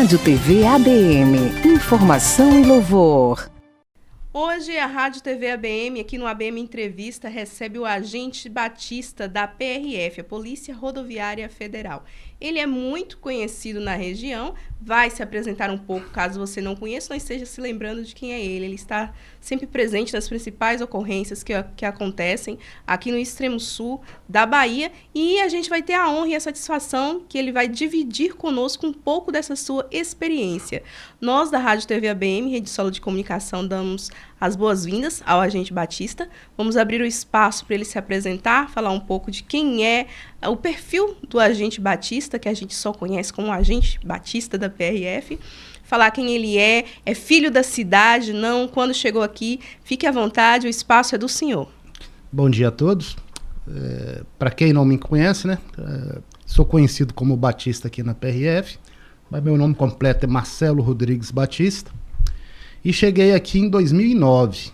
Rádio TV ABM, informação e louvor. Hoje a Rádio TV ABM, aqui no ABM Entrevista, recebe o agente Batista da PRF, a Polícia Rodoviária Federal. Ele é muito conhecido na região, vai se apresentar um pouco, caso você não conheça, não esteja se lembrando de quem é ele. Ele está sempre presente nas principais ocorrências que acontecem aqui no extremo sul da Bahia, e a gente vai ter a honra e a satisfação que ele vai dividir conosco um pouco dessa sua experiência. Nós, da Rádio TV ABM, Rede Solo de Comunicação, damos as boas-vindas ao agente Batista. Vamos abrir o espaço para ele se apresentar, falar um pouco de quem é o perfil do agente Batista, que a gente só conhece como agente Batista da PRF, falar quem ele é filho da cidade, não, quando chegou aqui, fique à vontade, o espaço é do senhor. Bom dia a todos. Para quem não me conhece, né, sou conhecido como Batista aqui na PRF, mas meu nome completo é Marcelo Rodrigues Batista. E cheguei aqui em 2009.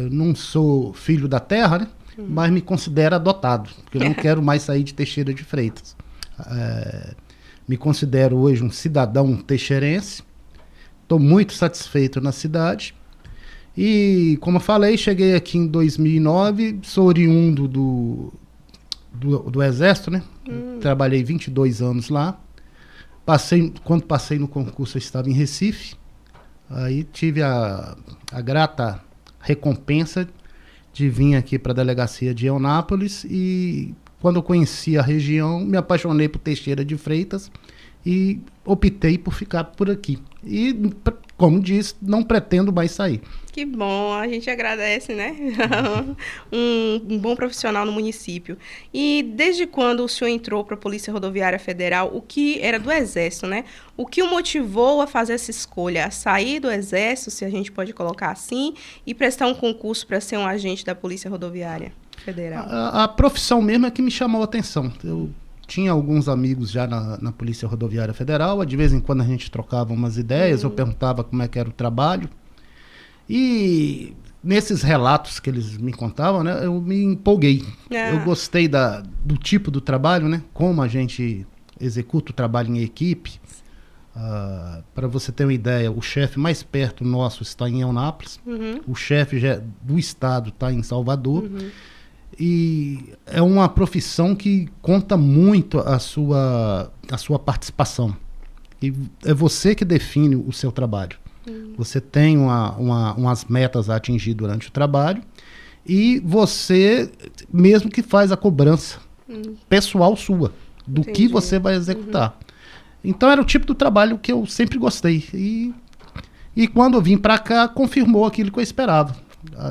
Não sou filho da terra, né? Mas me considero adotado, porque eu não quero mais sair de Teixeira de Freitas. Me considero hoje um cidadão teixeirense. Estou muito satisfeito na cidade. E, como eu falei, cheguei aqui em 2009, sou oriundo do Exército, né? Trabalhei 22 anos lá. Quando passei no concurso, eu estava em Recife. Aí tive a grata recompensa de vir aqui para a delegacia de Eunápolis, e quando eu conheci a região, me apaixonei por Teixeira de Freitas e optei por ficar por aqui. E, como disse, não pretendo mais sair. Que bom, a gente agradece, né? um bom profissional no município. E desde quando o senhor entrou para a Polícia Rodoviária Federal, o que era do Exército, né? O que o motivou a fazer essa escolha? A sair do Exército, se a gente pode colocar assim, e prestar um concurso para ser um agente da Polícia Rodoviária Federal? A profissão mesmo é que me chamou a atenção. Eu tinha alguns amigos já na Polícia Rodoviária Federal, de vez em quando a gente trocava umas ideias, eu perguntava como é que era o trabalho. E nesses relatos que eles me contavam, né, eu me empolguei. Eu gostei do tipo do trabalho, né, como a gente executa o trabalho em equipe. Para você ter uma ideia, o chefe mais perto nosso está em Eunápolis, o chefe do estado está em Salvador. E é uma profissão que conta muito a sua participação. E é você que define o seu trabalho. Você tem umas metas a atingir durante o trabalho, e você mesmo que faz a cobrança pessoal sua, do que você vai executar. Então era o tipo do trabalho que eu sempre gostei. E quando eu vim para cá, confirmou aquilo que eu esperava.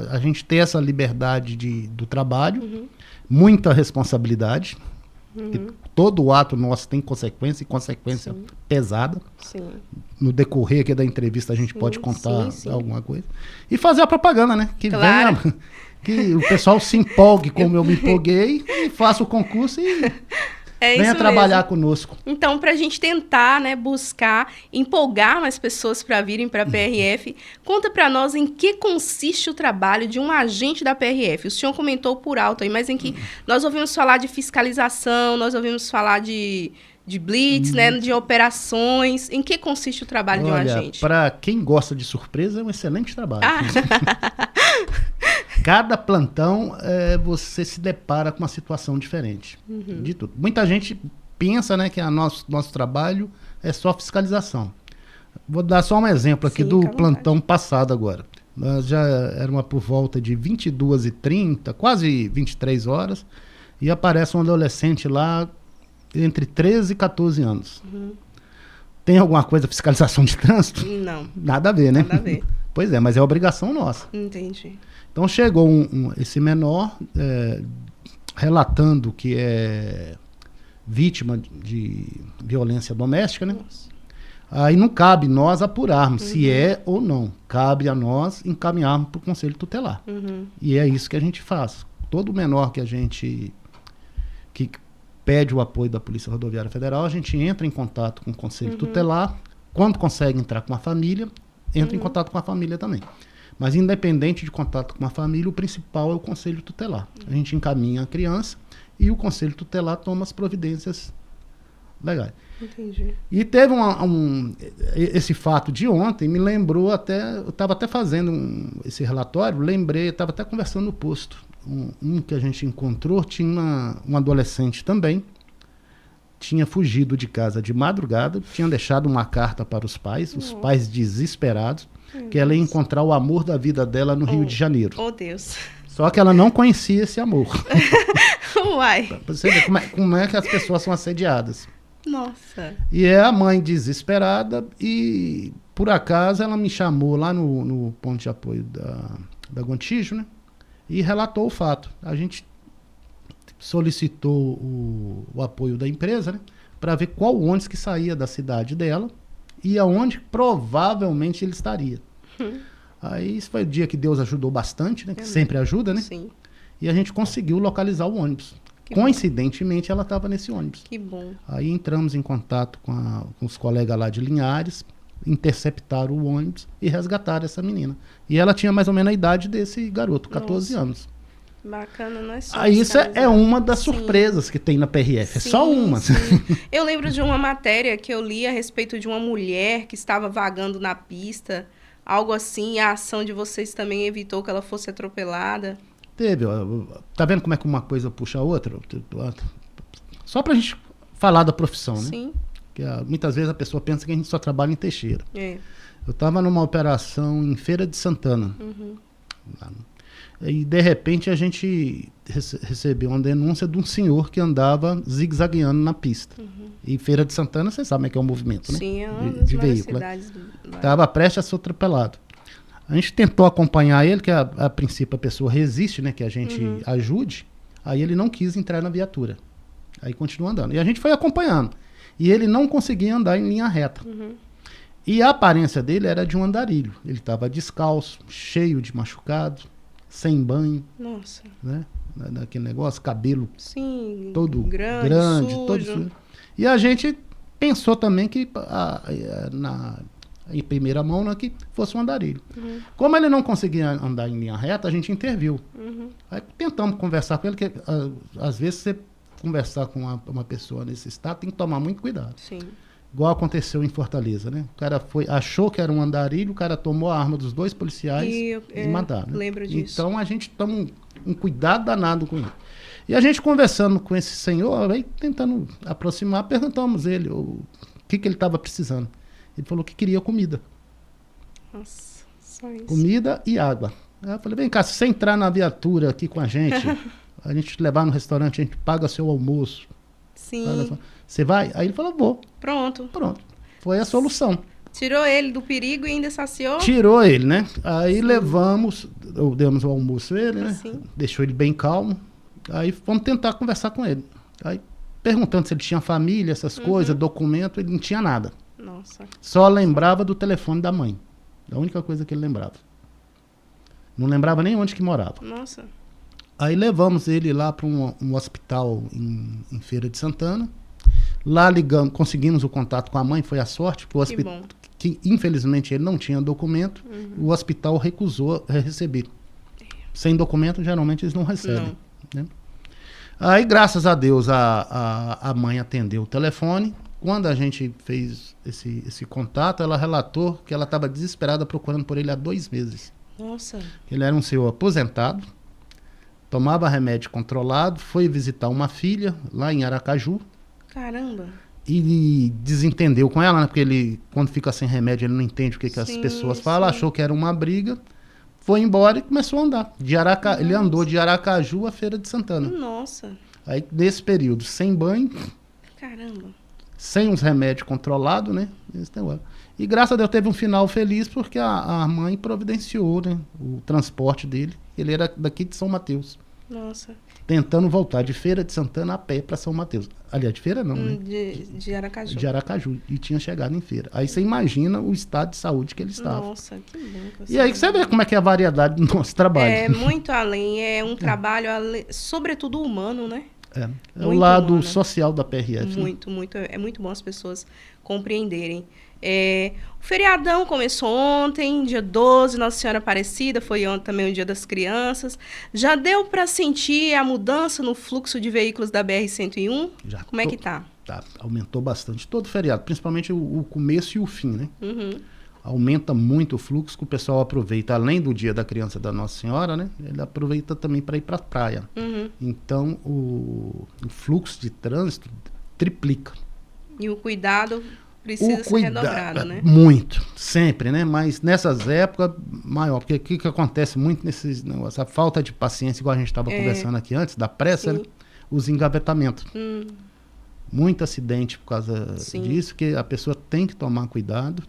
A gente ter essa liberdade do trabalho, muita responsabilidade. Todo ato nosso tem consequência, e consequência pesada. No decorrer aqui da entrevista a gente pode contar alguma coisa. E fazer a propaganda, né? Que claro. venha, que o pessoal se empolgue como eu me empolguei, e faça o concurso e venha trabalhar conosco. Então, para a gente tentar, né, buscar, empolgar mais pessoas para virem para a PRF, conta para nós em que consiste o trabalho de um agente da PRF. O senhor comentou por alto aí, mas em que nós ouvimos falar de fiscalização, nós ouvimos falar de blitz, né, de operações. Em que consiste o trabalho de um agente? Para quem gosta de surpresa, é um excelente trabalho. Cada plantão, você se depara com uma situação diferente. De tudo. Muita gente pensa, né, que nosso trabalho é só fiscalização. Vou dar só um exemplo aqui do plantão passado agora. Nós já era por volta de 22h30, quase 23 horas, e aparece um adolescente lá entre 13 e 14 anos. Tem alguma coisa, fiscalização de trânsito? Não. Nada a ver, né? Nada a ver. Pois é, mas é obrigação nossa. Entendi. Então chegou esse menor relatando que é vítima de violência doméstica, né? Nossa. Aí não cabe nós apurarmos se é ou não. Cabe a nós encaminharmos para o Conselho Tutelar. E é isso que a gente faz. Todo menor que pede o apoio da Polícia Rodoviária Federal, a gente entra em contato com o Conselho Tutelar. Quando consegue entrar com a família, entra em contato com a família também. Mas independente de contato com a família, o principal é o Conselho Tutelar. A gente encaminha a criança e o Conselho Tutelar toma as providências Legal. Entendi. E teve esse fato de ontem, me lembrou até, eu estava até fazendo esse relatório, lembrei, estava até conversando no posto. Um que a gente encontrou, tinha um adolescente também, tinha fugido de casa de madrugada, tinha deixado uma carta para os pais desesperados, que ela ia encontrar o amor da vida dela no Rio de Janeiro. Oh, Deus. Só que ela não conhecia esse amor. Uai. Pra você ver como é que as pessoas são assediadas. Nossa. E é a mãe desesperada e, por acaso, ela me chamou lá no ponto de apoio da Gontijo, né? E relatou o fato. A gente solicitou o apoio da empresa, né? Para ver qual ônibus que saía da cidade dela e aonde provavelmente ele estaria. Aí, isso foi o dia que Deus ajudou bastante, né? Que sempre ajuda, né? Sim. E a gente conseguiu localizar o ônibus. Coincidentemente, ela estava nesse ônibus. Que bom. Aí entramos em contato com os colegas lá de Linhares, interceptaram o ônibus e resgataram essa menina. E ela tinha mais ou menos a idade desse garoto, 14 anos. Bacana, não é só Aí isso é uma das surpresas que tem na PRF, é só uma. Sim. Eu lembro de uma matéria que eu li a respeito de uma mulher que estava vagando na pista, algo assim, a ação de vocês também evitou que ela fosse atropelada. Teve, ó, tá vendo como é que uma coisa puxa a outra? Só pra gente falar da profissão, né? Sim. Que, muitas vezes a pessoa pensa que a gente só trabalha em Teixeira. É. Eu estava numa operação em Feira de Santana. E de repente a gente recebeu uma denúncia de um senhor que andava zigue-zagueando na pista. E Feira de Santana, vocês sabem que é um movimento, né? Sim, é uma de das veículo. cidades Estava prestes a ser atropelado. A gente tentou acompanhar ele, que a princípio a pessoa resiste, né? Que a gente ajude. Aí ele não quis entrar na viatura. Aí continua andando. E a gente foi acompanhando. E ele não conseguia andar em linha reta. E a aparência dele era de um andarilho. Ele estava descalço, cheio de machucado, sem banho. Nossa. Né? Daquele negócio, cabelo Sim, todo grande sujo. todo sujo. E a gente pensou também que em primeira mão, né, que fosse um andarilho. Como ele não conseguia andar em linha reta, a gente interviu. Aí tentamos conversar com ele, que às vezes você conversar com uma pessoa nesse estado tem que tomar muito cuidado. Sim. Igual aconteceu em Fortaleza, né? O cara achou que era um andarilho, o cara tomou a arma dos 2 policiais e mataram. Né? Lembro disso. Então a gente toma um cuidado danado com ele. E a gente conversando com esse senhor, aí tentando aproximar, perguntamos ele o que ele estava precisando. Ele falou que queria comida. Nossa, só isso. Comida e água. Aí eu falei, vem cá, se você entrar na viatura aqui com a gente te levar no restaurante, a gente paga seu almoço. Sim. Você vai? Aí ele falou, vou. Pronto. Foi a solução. Tirou ele do perigo e ainda saciou? Tirou ele, né? Aí demos o almoço a ele, né? Sim. Deixou ele bem calmo. Aí fomos tentar conversar com ele. Aí perguntando se ele tinha família, essas coisas, documento, ele não tinha nada. Nossa. Só lembrava do telefone da mãe. A única coisa que ele lembrava. Não lembrava nem onde que morava. Nossa. Aí levamos ele lá para um hospital em Feira de Santana. Lá conseguimos o contato com a mãe, foi a sorte, porque o hospital, que infelizmente ele não tinha documento, o hospital recusou receber. Sem documento, geralmente eles não recebem. Né? Aí, graças a Deus, a mãe atendeu o telefone. Quando a gente fez esse contato, ela relatou que ela estava desesperada procurando por ele há 2 meses. Nossa. Ele era um senhor aposentado, tomava remédio controlado, foi visitar uma filha lá em Aracaju. Caramba. E desentendeu com ela, né? Porque ele, quando fica sem remédio, ele não entende o que as pessoas falam. Achou que era uma briga, foi embora e começou a andar. Ele andou de Aracaju à Feira de Santana. Nossa. Aí, nesse período, sem banho. Caramba. Sem os remédios controlados, né? E graças a Deus teve um final feliz, porque a mãe providenciou, né, o transporte dele. Ele era daqui de São Mateus. Nossa. Tentando voltar de Feira de Santana a pé para São Mateus. Aliás, de Feira não, né? De Aracaju. De Aracaju. E tinha chegado em Feira. Aí você imagina o estado de saúde que ele estava. Nossa, que bom. E aí você vê como é que é a variedade do nosso trabalho. É muito além. É um trabalho, sobretudo humano, né? É o lado humano, social da PRF. Muito, né? Muito. É muito bom as pessoas compreenderem. O feriadão começou ontem, dia 12, Nossa Senhora Aparecida, foi ontem também o Dia das Crianças. Já deu para sentir a mudança no fluxo de veículos da BR-101? Já. Como é que tá? aumentou bastante. Todo feriado, principalmente o começo e o fim, né? Aumenta muito o fluxo que o pessoal aproveita, além do Dia da Criança da Nossa Senhora, né? Ele aproveita também para ir para a praia. Então, o fluxo de trânsito triplica. E o cuidado precisa ser redobrado, né? Muito, sempre, né? Mas nessas épocas, maior. Porque o que acontece muito nesses negócios? A falta de paciência, igual a gente estava conversando aqui antes, da pressa, né? Os engavetamentos. Muito acidente por causa disso, que a pessoa tem que tomar cuidado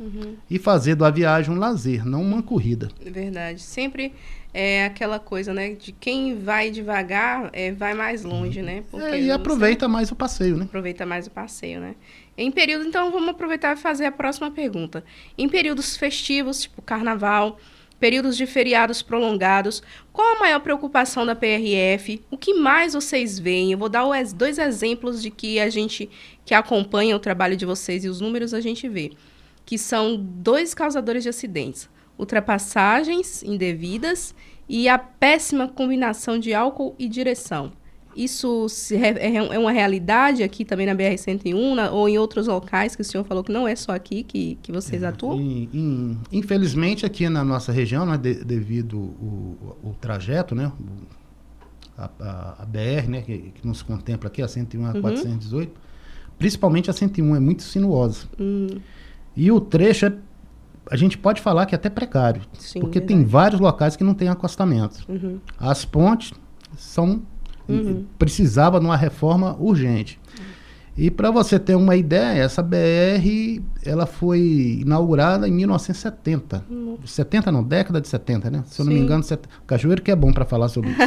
e fazer da viagem um lazer, não uma corrida. Verdade. Sempre é aquela coisa, né? De quem vai devagar, vai mais longe, né? Porque e aproveita mais o passeio, né? Aproveita mais o passeio, né? Em período, então, vamos aproveitar e fazer a próxima pergunta. Em períodos festivos, tipo carnaval, períodos de feriados prolongados, qual a maior preocupação da PRF? O que mais vocês veem? Eu vou dar 2 exemplos de que a gente que acompanha o trabalho de vocês e os números a gente vê, que são 2 causadores de acidentes: ultrapassagens indevidas e a péssima combinação de álcool e direção. Isso é uma realidade aqui também na BR-101 ou em outros locais que o senhor falou que não é só aqui que vocês atuam? Infelizmente, aqui na nossa região, né, devido o trajeto, né, a BR, né, que nos contempla aqui, a 101 a 418, principalmente a 101 é muito sinuosa. E o trecho a gente pode falar que é até precário, porque tem vários locais que não tem acostamento. As pontes precisava de uma reforma urgente. E para você ter uma ideia, essa BR ela foi inaugurada em 1970. 70 não, década de 70, né? Se eu não me engano, Cajueiro que é bom para falar sobre isso.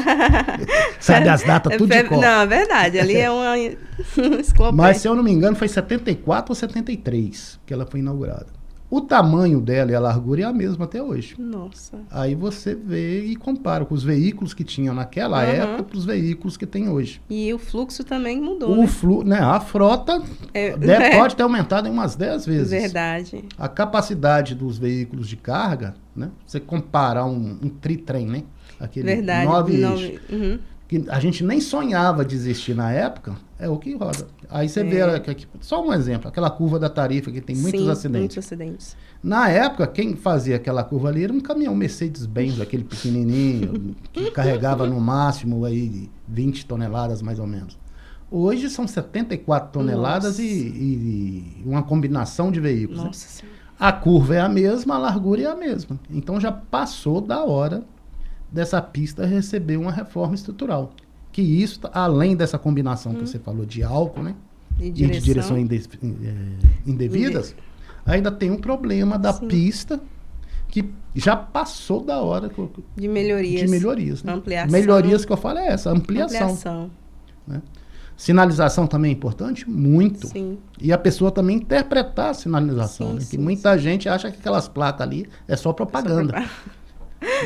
Sabe as datas tudo de cor. Não, é verdade, ali é uma enciclopédia. Mas se eu não me engano foi 74 ou 73 que ela foi inaugurada. O tamanho dela e a largura é a mesma até hoje. Nossa. Aí você vê e compara com os veículos que tinham naquela época para os veículos que tem hoje. E o fluxo também mudou, né? A frota pode ter aumentado em umas 10 vezes. Verdade. A capacidade dos veículos de carga, né? Você comparar um tritrem, né? Aquele Verdade. 9 que a gente nem sonhava de existir na época, é o que roda. Aí você vê, só um exemplo, aquela curva da Tarifa que tem muitos acidentes. Na época, quem fazia aquela curva ali era um caminhão Mercedes-Benz, aquele pequenininho, que carregava no máximo aí 20 toneladas mais ou menos. Hoje são 74 toneladas e uma combinação de veículos. Nossa, né? A curva é a mesma, a largura é a mesma. Então já passou da hora dessa pista receber uma reforma estrutural. Que isso, além dessa combinação que você falou de álcool, né? E de direção indevidas, ainda tem um problema da pista que já passou da hora de melhorias. Né? Ampliação. Melhorias que eu falo é essa, ampliação. Né? Sinalização também é importante? Muito. Sim. E a pessoa também interpretar a sinalização. Né? Que muita gente acha que aquelas placas ali é só propaganda.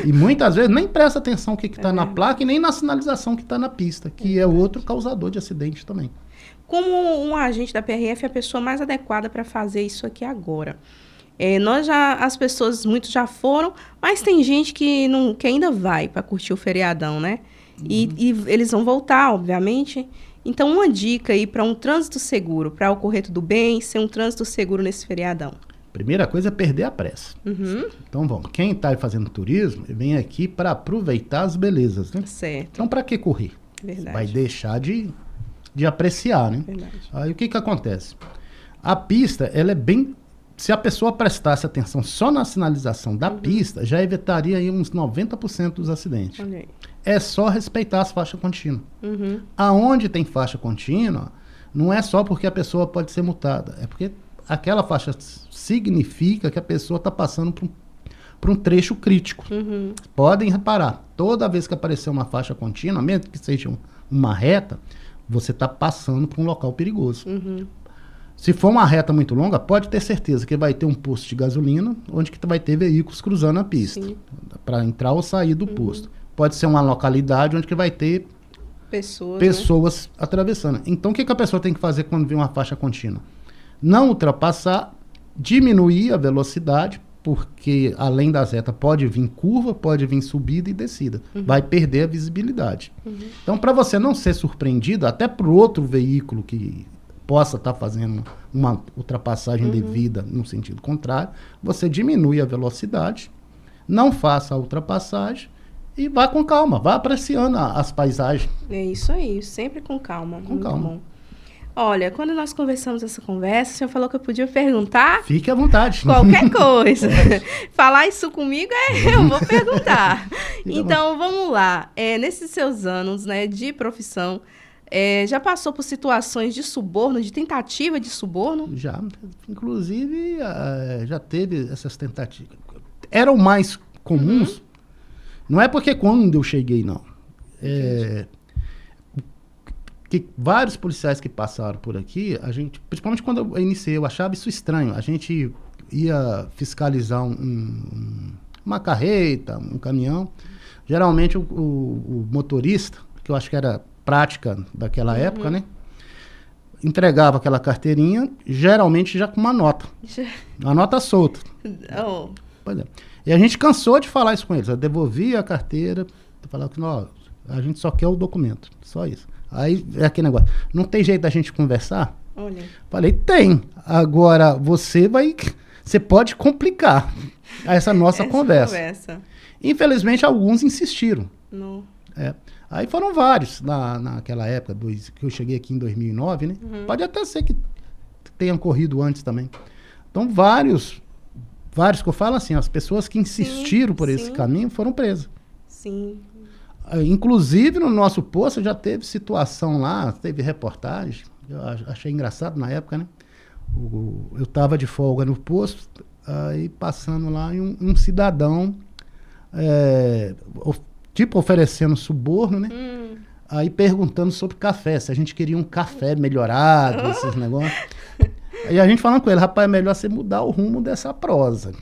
E muitas vezes nem presta atenção o que está na placa e nem na sinalização que está na pista, que é outro causador de acidente também. Como um agente da PRF é a pessoa mais adequada para fazer isso aqui agora? As pessoas, muitos já foram, mas tem gente que ainda vai para curtir o feriadão, né? E eles vão voltar, obviamente. Então, uma dica aí para um trânsito seguro, para ocorrer tudo bem, ser um trânsito seguro nesse feriadão. Primeira coisa é perder a pressa. Então, vamos. Quem está fazendo turismo, vem aqui para aproveitar as belezas, né? Certo. Então, para que correr? Verdade. Vai deixar de apreciar, né? Verdade. Aí, o que acontece? A pista, ela é bem... Se a pessoa prestasse atenção só na sinalização da pista, já evitaria aí uns 90% dos acidentes. Okay. É só respeitar as faixas contínuas. Aonde tem faixa contínua, não é só porque a pessoa pode ser multada, é porque aquela faixa significa que a pessoa está passando por um trecho crítico. Podem reparar, toda vez que aparecer uma faixa contínua, mesmo que seja uma reta, você está passando por um local perigoso. Se for uma reta muito longa, pode ter certeza que vai ter um posto de gasolina, onde que vai ter veículos cruzando a pista, para entrar ou sair do posto. Pode ser uma localidade onde que vai ter pessoas atravessando. Então, o que a pessoa tem que fazer quando vê uma faixa contínua? Não ultrapassar, diminuir a velocidade, porque além da reta pode vir curva, pode vir subida e descida. Vai perder a visibilidade. Então, para você não ser surpreendido, até por outro veículo que possa estar fazendo uma ultrapassagem devida no sentido contrário, você diminui a velocidade, não faça a ultrapassagem e vá com calma, vá apreciando as paisagens. É isso aí, sempre com calma. Com muito calma. bom. Olha, quando nós conversamos essa conversa, o senhor falou que eu podia perguntar Fique à vontade. qualquer coisa. Falar isso comigo, eu vou perguntar. Então, vamos lá. Nesses seus anos, né, de profissão, já passou por situações de suborno, de tentativa de suborno? Já, inclusive, já teve essas tentativas. Eram mais comuns, não é porque quando eu cheguei, não. Que vários policiais que passaram por aqui, a gente, principalmente quando eu iniciei, eu achava isso estranho. A gente ia fiscalizar uma carreta, um caminhão. Geralmente o motorista, que eu acho que era prática daquela época, né? Entregava aquela carteirinha, geralmente já com uma nota solta. Oh. Pois é. E a gente cansou de falar isso com eles. Eu devolvia a carteira, falava que não, a gente só quer o documento, só isso. Aí é aquele negócio, não tem jeito da gente conversar? Olha. Falei, tem. Agora você pode complicar essa nossa conversa. Infelizmente, alguns insistiram. Não. Aí foram vários naquela época, que eu cheguei aqui em 2009, né? Pode até ser que tenham corrido antes também. Então, vários que eu falo assim, as pessoas que insistiram por esse caminho foram presas. Sim. Inclusive, no nosso posto já teve situação lá, teve reportagem, eu achei engraçado na época, né? Eu estava de folga no posto, aí passando lá e um cidadão, tipo oferecendo suborno, né? Aí perguntando sobre café, se a gente queria um café melhorado, esses negócios. Aí a gente falando com ele, rapaz, é melhor você mudar o rumo dessa prosa.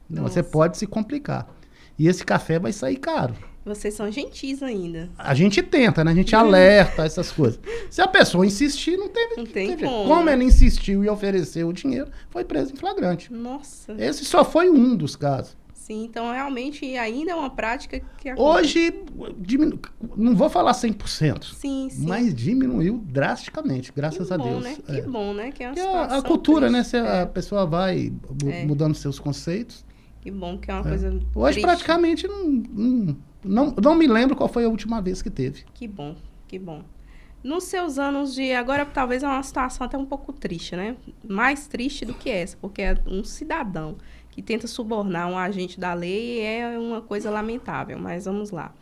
Você pode se complicar. E esse café vai sair caro. Vocês são gentis ainda. A gente tenta, né? A gente alerta essas coisas. Se a pessoa insistir, não tem como. Como ela insistiu e ofereceu o dinheiro, foi preso em flagrante. Nossa. Esse só foi um dos casos. Sim, então realmente ainda é uma prática que Hoje, não vou falar 100%, sim. mas diminuiu drasticamente, graças a Deus. Né? Que bom, né? Que é uma que situação a cultura, triste. né? A pessoa vai mudando seus conceitos. Que bom, que é uma coisa Hoje, triste. praticamente, não me lembro qual foi a última vez que teve. Que bom, que bom. Nos seus anos de... Agora, talvez é uma situação até um pouco triste, né? Mais triste do que essa, porque é um cidadão que tenta subornar um agente da lei é uma coisa lamentável, mas vamos lá.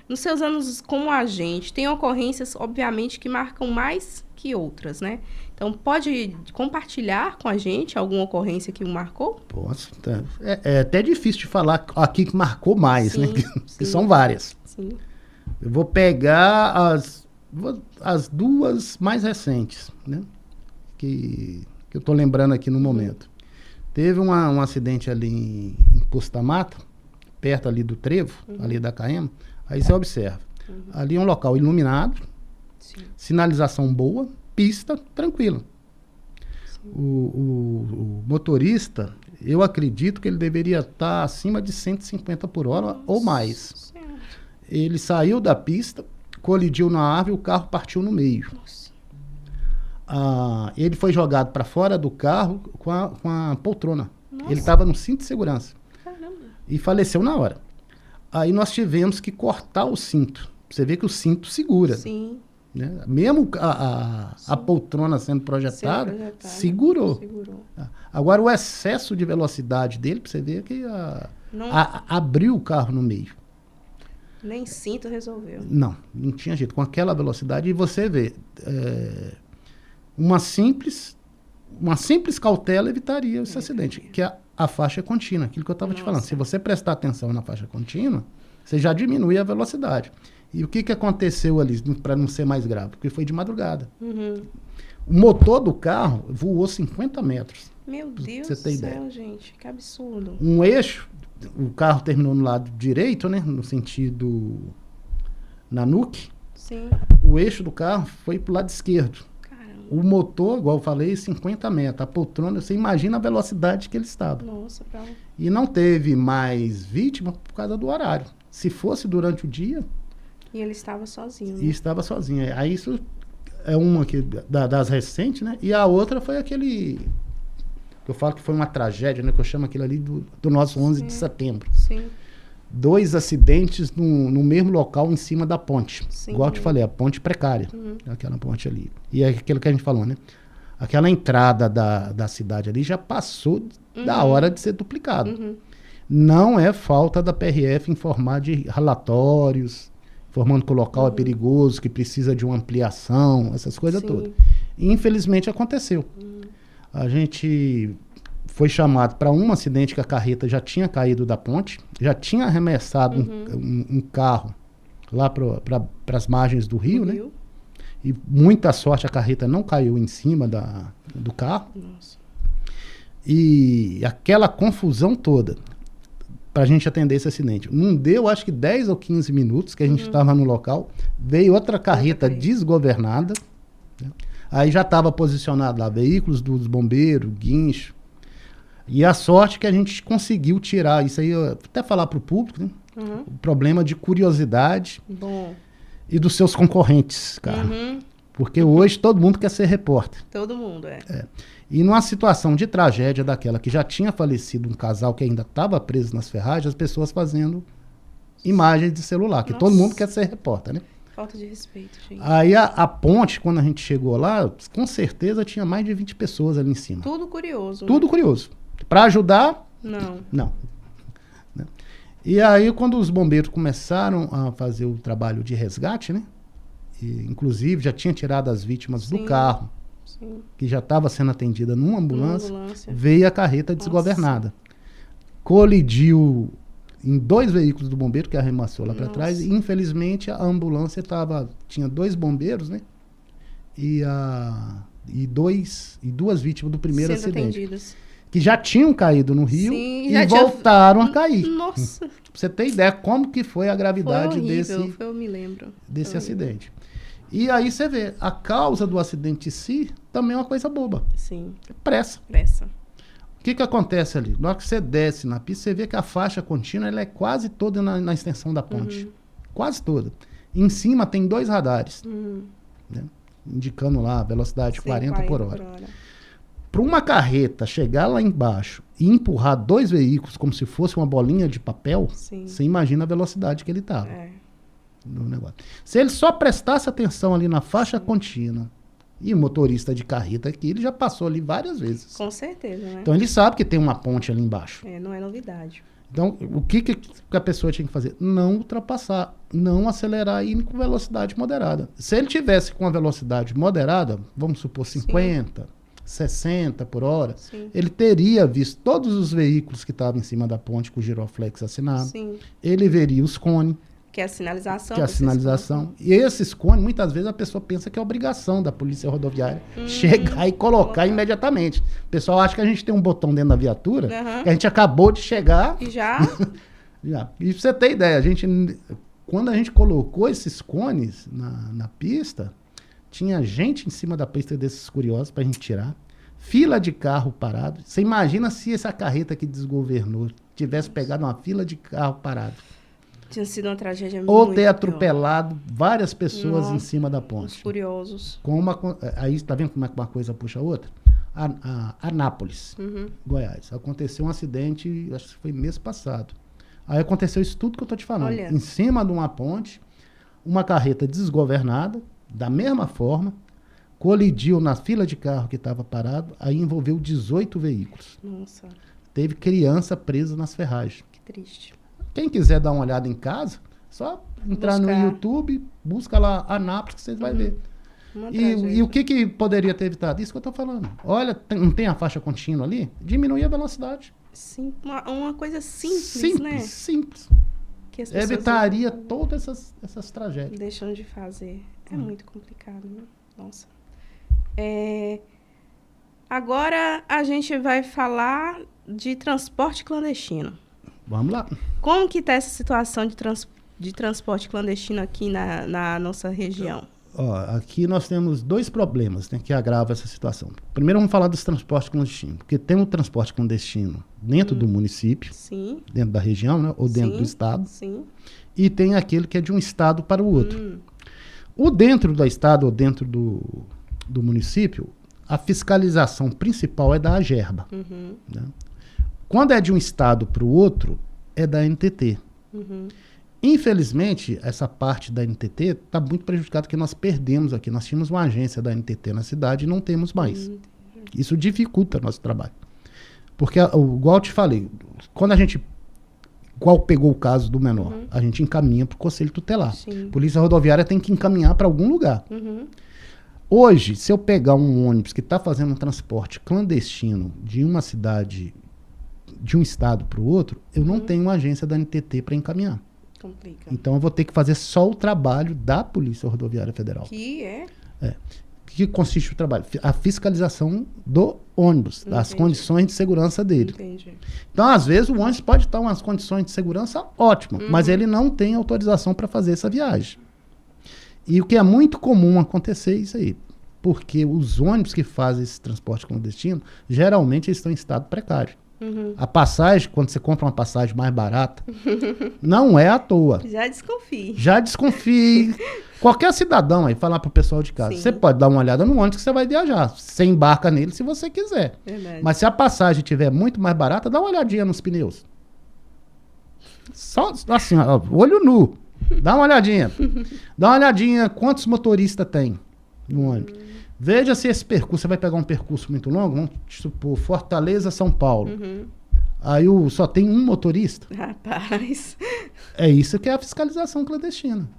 Nos seus anos como agente, tem ocorrências, obviamente, que marcam mais que outras, né? Então, pode compartilhar com a gente alguma ocorrência que o marcou? Posso. É até difícil de falar aqui que marcou mais, né? Que são várias. Sim. Eu vou pegar as duas mais recentes, né? Que eu estou lembrando aqui no momento. Teve um acidente ali em Poço da Mata, perto ali do Trevo, ali da KM. Aí você observa. Ali é um local iluminado, sinalização boa, pista tranquila. O motorista, eu acredito que ele deveria estar acima de 150 por hora ou mais. Ele saiu da pista, colidiu na árvore e o carro partiu no meio. Ele foi jogado para fora do carro com a poltrona. Nossa. Ele estava no cinto de segurança. Caramba. E faleceu na hora. Aí nós tivemos que cortar o cinto. Você vê que o cinto segura. Sim. Né? Mesmo a poltrona sendo projetada, segurou. Agora, o excesso de velocidade dele, você vê que abriu o carro no meio. Nem cinto resolveu. Não tinha jeito. Com aquela velocidade, e você vê, uma simples cautela evitaria esse acidente, que a faixa contínua, aquilo que eu estava te falando. Se você prestar atenção na faixa contínua, você já diminui a velocidade. E o que aconteceu ali, para não ser mais grave? Porque foi de madrugada. O motor do carro voou 50 metros. Meu Deus do céu, gente, que absurdo. Um eixo, o carro terminou no lado direito, né? No sentido Nanuque. Sim. O eixo do carro foi pro lado esquerdo. Caramba. O motor, igual eu falei, 50 metros. A poltrona, você imagina a velocidade que ele estava. Nossa, bravo. E não teve mais vítima por causa do horário. Se fosse durante o dia... E ele estava sozinho, né? E estava sozinho. Aí isso é uma das recentes, né? E a outra foi aquele... que eu falo que foi uma tragédia, né? Que eu chamo aquilo ali do nosso 11 de setembro. Sim. 2 acidentes no mesmo local em cima da ponte. Sim. Igual eu te falei, a ponte precária. Aquela ponte ali. E é aquilo que a gente falou, né? Aquela entrada da cidade ali já passou da hora de ser duplicado. Não é falta da PRF informar de relatórios, informando que o local é perigoso, que precisa de uma ampliação, essas coisas todas. E, infelizmente aconteceu. A gente foi chamado para um acidente que a carreta já tinha caído da ponte, já tinha arremessado um carro lá para as margens do rio, né? E muita sorte a carreta não caiu em cima do carro. Nossa. E aquela confusão toda para a gente atender esse acidente. Não deu, acho que 10 ou 15 minutos que a gente estava no local, veio outra carreta desgovernada, né? Aí já estava posicionado lá veículos dos bombeiros, guincho. E a sorte que a gente conseguiu tirar, isso aí, eu até falar para o público, né? O problema de curiosidade e dos seus concorrentes, cara. Porque hoje todo mundo quer ser repórter. Todo mundo, E numa situação de tragédia daquela que já tinha falecido um casal que ainda estava preso nas ferragens, as pessoas fazendo imagens de celular, que todo mundo quer ser repórter, né? Falta de respeito, gente. Aí a ponte, quando a gente chegou lá, com certeza tinha mais de 20 pessoas ali em cima. Tudo curioso. Tudo curioso. Para ajudar? Não. Né? E aí, quando os bombeiros começaram a fazer o trabalho de resgate, né? E, inclusive, já tinha tirado as vítimas do carro, que já estava sendo atendida numa ambulância, veio a carreta desgovernada. Colidiu em 2 veículos do bombeiro que arremessou lá para trás, e infelizmente a ambulância tinha 2 bombeiros, né? E 2 vítimas do primeiro sendo acidente. Atendidas. Que já tinham caído no rio e voltaram a cair. Nossa! Pra você ter ideia como que foi a gravidade foi horrível, eu me lembro. desse acidente. E aí você vê, a causa do acidente em si também é uma coisa boba. Sim. Pressa. O que acontece ali? Na hora que você desce na pista, você vê que a faixa contínua ela é quase toda na extensão da ponte. Quase toda. Em cima tem 2 radares, né? Indicando lá a velocidade 40 por hora. Para uma carreta chegar lá embaixo e empurrar 2 veículos como se fosse uma bolinha de papel, você imagina a velocidade que ele estava. No negócio. Se ele só prestasse atenção ali na faixa contínua, e o motorista de carreta aqui, ele já passou ali várias vezes. Com certeza, né? Então ele sabe que tem uma ponte ali embaixo. Não é novidade. Então, o que a pessoa tinha que fazer? Não ultrapassar, não acelerar e ir com velocidade moderada. Se ele tivesse com a velocidade moderada, vamos supor 50, 60 por hora, ele teria visto todos os veículos que estavam em cima da ponte com o giroflex assinado. Ele veria os cones. Que é a sinalização. Que é a sinalização. E esses cones, muitas vezes a pessoa pensa que é obrigação da polícia rodoviária chegar e colocar imediatamente. O pessoal acha que a gente tem um botão dentro da viatura, que a gente acabou de chegar. E já? E pra você ter ideia, quando a gente colocou esses cones na pista, tinha gente em cima da pista desses curiosos pra gente tirar. Fila de carro parado. Você imagina se essa carreta que desgovernou tivesse pegado uma fila de carro parado. Tinha sido uma tragédia ou muito ter atropelado várias pessoas em cima da ponte. Os curiosos. Aí, tá vendo como é que uma coisa puxa a outra? Anápolis, Goiás. Aconteceu um acidente, acho que foi mês passado. Aí aconteceu isso tudo que eu tô te falando. Olha. Em cima de uma ponte, uma carreta desgovernada, da mesma forma, colidiu na fila de carro que estava parado, aí envolveu 18 veículos. Nossa. Teve criança presa nas ferragens. Que triste. Quem quiser dar uma olhada em casa, só entrar no YouTube, busca lá Anápolis que vocês vão ver. E o que poderia ter evitado? Isso que eu estou falando. Olha, não tem a faixa contínua ali? Diminuir a velocidade. Sim, uma coisa simples, né? Simples. Que as evitaria todas essas tragédias. Deixando de fazer. É muito complicado, né? Nossa. Agora a gente vai falar de transporte clandestino. Vamos lá. Como que está essa situação de transporte clandestino aqui na nossa região? Aqui nós temos 2 problemas, né, que agravam essa situação. Primeiro vamos falar dos transportes clandestinos, porque tem o transporte clandestino dentro do município, dentro da região, né, ou dentro do estado, e tem aquele que é de um estado para o outro. Ou dentro do estado ou dentro do município, a fiscalização principal é da AGERBA. Né? Quando é de um estado para o outro, é da NTT. Infelizmente, essa parte da NTT está muito prejudicada, porque nós perdemos aqui. Nós tínhamos uma agência da NTT na cidade e não temos mais. Isso dificulta nosso trabalho. Porque, igual eu te falei, quando a gente... Qual pegou o caso do menor? A gente encaminha para o Conselho Tutelar. Sim. Polícia Rodoviária tem que encaminhar para algum lugar. Hoje, se eu pegar um ônibus que está fazendo um transporte clandestino de uma cidade, de um estado para o outro, eu não tenho uma agência da NTT para encaminhar. Complica. Então, eu vou ter que fazer só o trabalho da Polícia Rodoviária Federal. Que é? Que consiste o trabalho? A fiscalização do ônibus, das condições de segurança dele. Entendi. Então, às vezes, o ônibus pode estar em umas condições de segurança ótimas, mas ele não tem autorização para fazer essa viagem. E o que é muito comum acontecer é isso aí. Porque os ônibus que fazem esse transporte clandestino, geralmente eles estão em estado precário. A passagem, quando você compra uma passagem mais barata, não é à toa. Já desconfie. Já desconfie. Qualquer cidadão aí, falar pro pessoal de casa, Sim. você pode dar uma olhada no ônibus que você vai viajar. Você embarca nele se você quiser. Verdade. Mas se a passagem estiver muito mais barata, dá uma olhadinha nos pneus. Só assim, ó, olho nu. Dá uma olhadinha. Dá uma olhadinha quantos motoristas tem no ônibus. Veja se esse percurso, você vai pegar um percurso muito longo, vamos supor, Fortaleza, São Paulo. Aí só tem um motorista. Rapaz. É isso que é a fiscalização clandestina.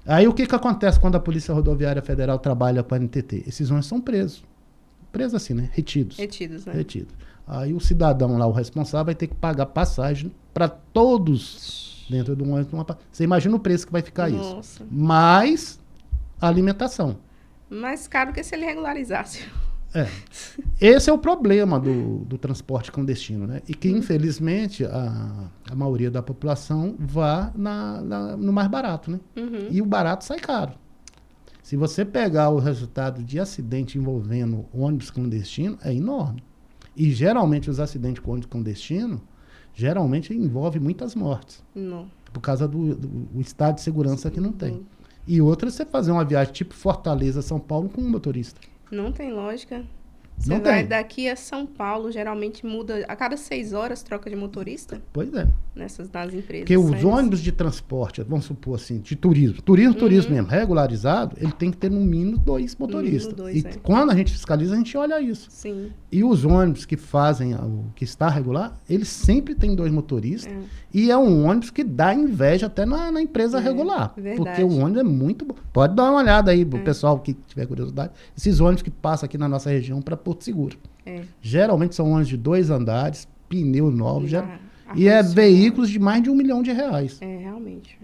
Aí o que acontece quando a Polícia Rodoviária Federal trabalha com a NTT? Esses ônibus são presos. Presos assim, né? Retidos. Retidos, né? Retidos. Aí o cidadão lá, o responsável, vai ter que pagar passagem para todos dentro do ônibus. Você imagina o preço que vai ficar Nossa. isso. Mais a alimentação. Mais caro que se ele regularizasse. Esse é o problema do transporte clandestino, né? E que, infelizmente, a maioria da população vá no mais barato, né? E o barato sai caro. Se você pegar o resultado de acidente envolvendo ônibus clandestino, é enorme. E, geralmente, os acidentes com ônibus clandestino, geralmente, envolve muitas mortes. Não. Por causa do estado de segurança que não tem. E outra, você fazer uma viagem tipo Fortaleza, São Paulo, com um motorista. Não tem lógica. Você Não vai tem. daqui a São Paulo, geralmente muda a cada 6 horas troca de motorista Pois é. nas empresas. Porque os Mas- ônibus de transporte, vamos supor assim, de turismo mesmo, regularizado, ele tem que ter no mínimo 2 motoristas. No mínimo 2, E é. quando a gente fiscaliza, a gente olha isso. Sim. E os ônibus que fazem o que está regular, eles sempre têm 2 motoristas. E é um ônibus que dá inveja até na empresa regular. verdade. Porque o ônibus é muito bom. Pode dar uma olhada aí, pro pessoal que tiver curiosidade. Esses ônibus que passam aqui na nossa região para Porto Seguro. Geralmente são ônibus de 2 andares, pneu novo. E é ar-condicionado. veículos de mais de R$1 milhão. Realmente.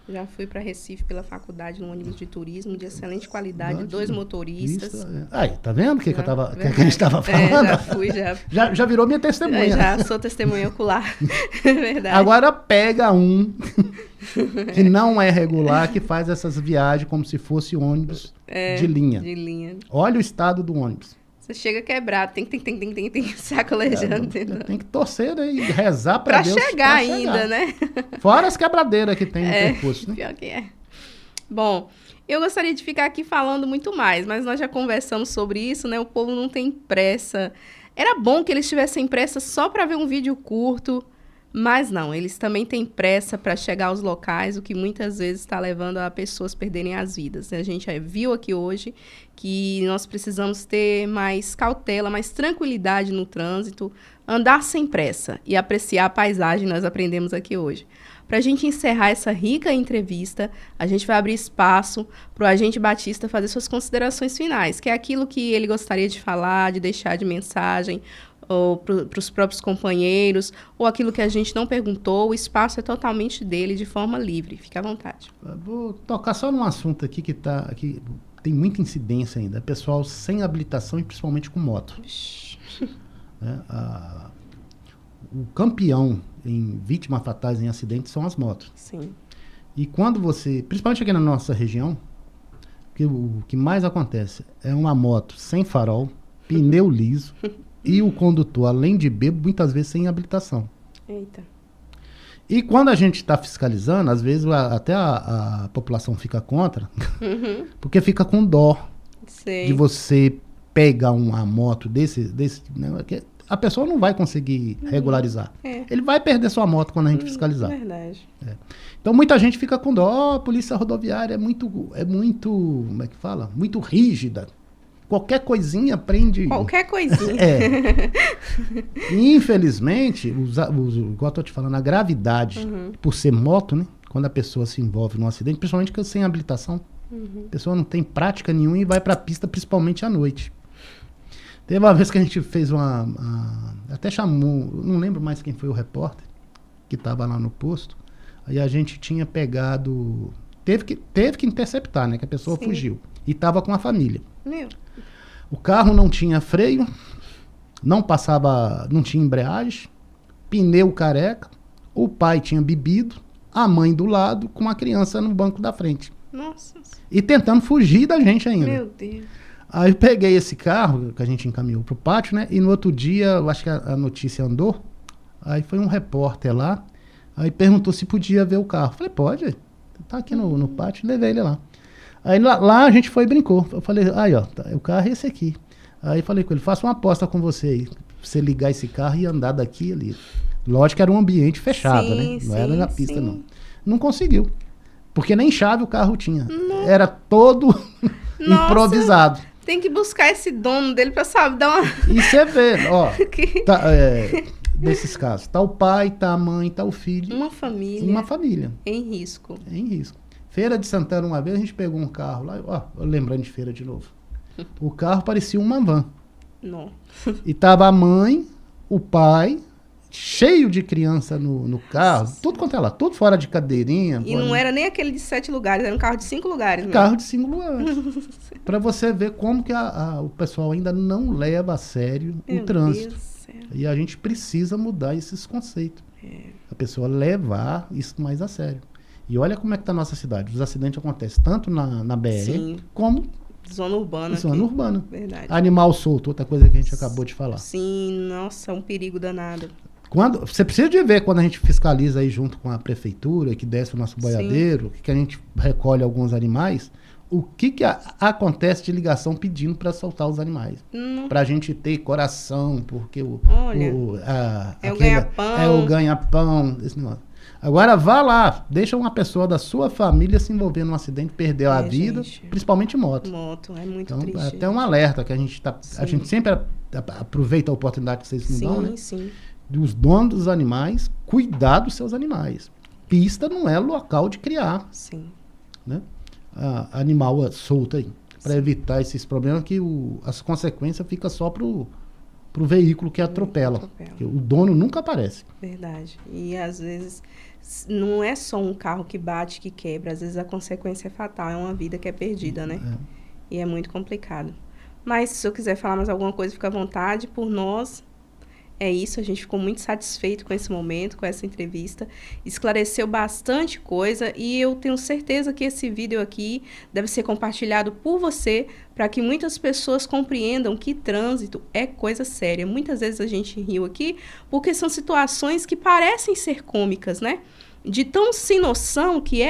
Já fui para Recife pela faculdade num ônibus de turismo de excelente qualidade, 2 motoristas. Isso, Aí, tá vendo o que, que a Verdade. gente estava falando? Já fui, já. Já virou minha testemunha. Já sou testemunha ocular. Verdade. Agora pega um que não é regular, que faz essas viagens como se fosse ônibus de linha. De linha. Olha o estado do ônibus. Você chega quebrado, tem, sacolejando. Tem que torcer, né, e rezar para Pra Deus. chegar ainda, né? Fora as quebradeiras que tem no percurso, né? Pior que é. Bom, eu gostaria de ficar aqui falando muito mais, mas nós já conversamos sobre isso, né? O povo não tem pressa. Era bom que eles tivessem pressa só para ver um vídeo curto, mas não, eles também têm pressa para chegar aos locais, o que muitas vezes está levando a pessoas perderem as vidas. A gente viu aqui hoje que nós precisamos ter mais cautela, mais tranquilidade no trânsito, andar sem pressa e apreciar a paisagem, nós aprendemos aqui hoje. Para a gente encerrar essa rica entrevista, a gente vai abrir espaço para o agente Batista fazer suas considerações finais, que é aquilo que ele gostaria de falar, de deixar de mensagem, ou para os próprios companheiros, ou aquilo que a gente não perguntou. O espaço é totalmente dele, de forma livre. Fique à vontade. Eu vou tocar só num assunto aqui que tem muita incidência ainda. Pessoal sem habilitação e principalmente com moto. O campeão em vítimas fatais em acidentes são as motos. Sim. E quando você, principalmente aqui na nossa região, o que mais acontece é uma moto sem farol, pneu liso, e o condutor, além de bêbado, muitas vezes sem habilitação. Eita. E quando a gente está fiscalizando, às vezes até a população fica contra, porque fica com dó Sei. de você pegar uma moto desse né, que a pessoa não vai conseguir regularizar. É. Ele vai perder sua moto quando a gente fiscalizar. Verdade. Então muita gente fica com dó, a polícia rodoviária é muito, como é que fala? Muito rígida. Qualquer coisinha prende. Qualquer coisinha. E, infelizmente, igual eu tô te falando, a gravidade, por ser moto, né? Quando a pessoa se envolve num acidente, principalmente sem habilitação, a pessoa não tem prática nenhuma e vai pra pista, principalmente à noite. Teve uma vez que a gente fez até chamou, não lembro mais quem foi o repórter, que estava lá no posto. Aí a gente tinha pegado. Teve que interceptar, né? Que a pessoa fugiu. E estava com a família. Meu. O carro não tinha freio, não tinha embreagem, pneu careca, o pai tinha bebido, a mãe do lado, com a criança no banco da frente. Nossa. E tentando fugir da gente ainda. Meu Deus. Aí eu peguei esse carro, que a gente encaminhou pro pátio, né? E no outro dia, eu acho que a notícia andou. Aí foi um repórter lá, aí perguntou se podia ver o carro. Falei, pode, tá aqui no pátio, levei ele lá. Aí lá a gente foi e brincou. Eu falei, aí ó, o carro é esse aqui. Aí falei com ele, faça uma aposta com você aí. Pra você ligar esse carro e andar daqui e ali. Lógico que era um ambiente fechado, né? Não era na pista, não. Não conseguiu. Porque nem chave o carro tinha. Não. Era todo improvisado. Tem que buscar esse dono dele pra saber dar uma... E você vê, ó, desses casos, tá o pai, tá a mãe, tá o filho. Uma família. Uma família. Em risco. Em risco. Feira de Santana, uma vez, a gente pegou um carro lá, ó, lembrando de feira de novo. O carro parecia uma van. Não. E tava a mãe, o pai, cheio de criança no carro, tudo quanto é lá, tudo fora de cadeirinha. E não era nem aquele de 7 lugares, era um carro de 5 lugares. Carro de 5 lugares. Pra você ver como que o pessoal ainda não leva a sério o trânsito. Deus do céu. E a gente precisa mudar esses conceitos. A pessoa levar isso mais a sério. E olha como é que tá a nossa cidade. Os acidentes acontecem tanto na BR, como zona urbana. Zona urbana. Verdade. Animal solto, outra coisa que a gente acabou de falar. Sim, nossa, é um perigo danado. Você precisa de ver quando a gente fiscaliza aí junto com a prefeitura, que desce o nosso boiadeiro, que a gente recolhe alguns animais, o que acontece de ligação pedindo para soltar os animais. Para a gente ter coração, porque o ganha-pão. É o ganha-pão. Esse negócio. Agora vá lá, deixa uma pessoa da sua família se envolver num acidente, perder a vida, principalmente moto. Moto, é muito então, triste. Até um alerta que a gente sempre aproveita a oportunidade que vocês nos dão, né? Sim. Dos donos dos animais, cuidar dos seus animais. Pista não é local de criar. Sim. Né? Animal solto aí. Para evitar esses problemas que as consequências ficam só pro veículo que atropela. O dono nunca aparece. Verdade. E às vezes não é só um carro que bate, que quebra. Às vezes a consequência é fatal. É uma vida que é perdida, né? E é muito complicado. Mas se eu quiser falar mais alguma coisa, fica à vontade. Por nós, é isso. A gente ficou muito satisfeito com esse momento, com essa entrevista. Esclareceu bastante coisa. E eu tenho certeza que esse vídeo aqui deve ser compartilhado por você, para que muitas pessoas compreendam que trânsito é coisa séria. Muitas vezes a gente riu aqui porque são situações que parecem ser cômicas, né? De tão sem noção que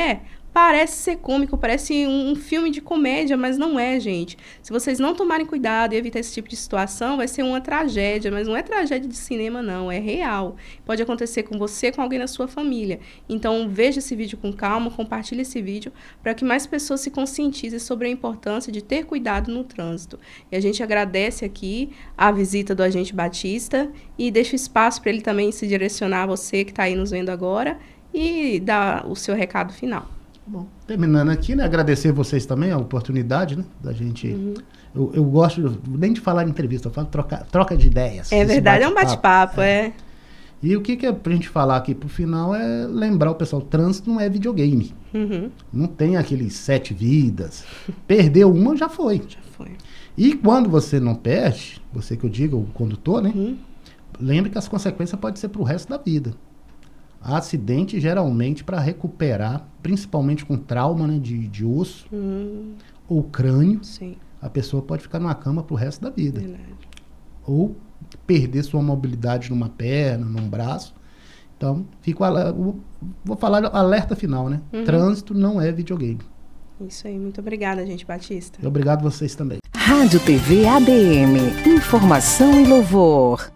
parece ser cômico, parece um filme de comédia, mas não é, gente. Se vocês não tomarem cuidado e evitar esse tipo de situação, vai ser uma tragédia, mas não é tragédia de cinema, não, é real. Pode acontecer com você, com alguém na sua família. Então, veja esse vídeo com calma, compartilhe esse vídeo, para que mais pessoas se conscientizem sobre a importância de ter cuidado no trânsito. E a gente agradece aqui a visita do agente Batista e deixa espaço para ele também se direcionar a você que está aí nos vendo agora e dar o seu recado final. Bom, terminando aqui, né? Agradecer vocês também a oportunidade, né? Da gente... Eu gosto nem de falar em entrevista, eu falo troca de ideias. É verdade, é um bate-papo, E o que é pra gente falar aqui pro final é lembrar o pessoal, trânsito não é videogame. Não tem aqueles 7 vidas. Perdeu uma, já foi. Já foi. E quando você não perde, você que eu digo, o condutor, né? Lembre que as consequências podem ser pro resto da vida. Acidente, geralmente, para recuperar, principalmente com trauma, né, de osso ou crânio, a pessoa pode ficar numa cama pro resto da vida. Verdade. Ou perder sua mobilidade numa perna, num braço. Então, vou falar alerta final, né? Trânsito não é videogame. Isso aí, muito obrigada, gente Batista. Obrigado vocês também. Rádio TV ABM, informação e louvor.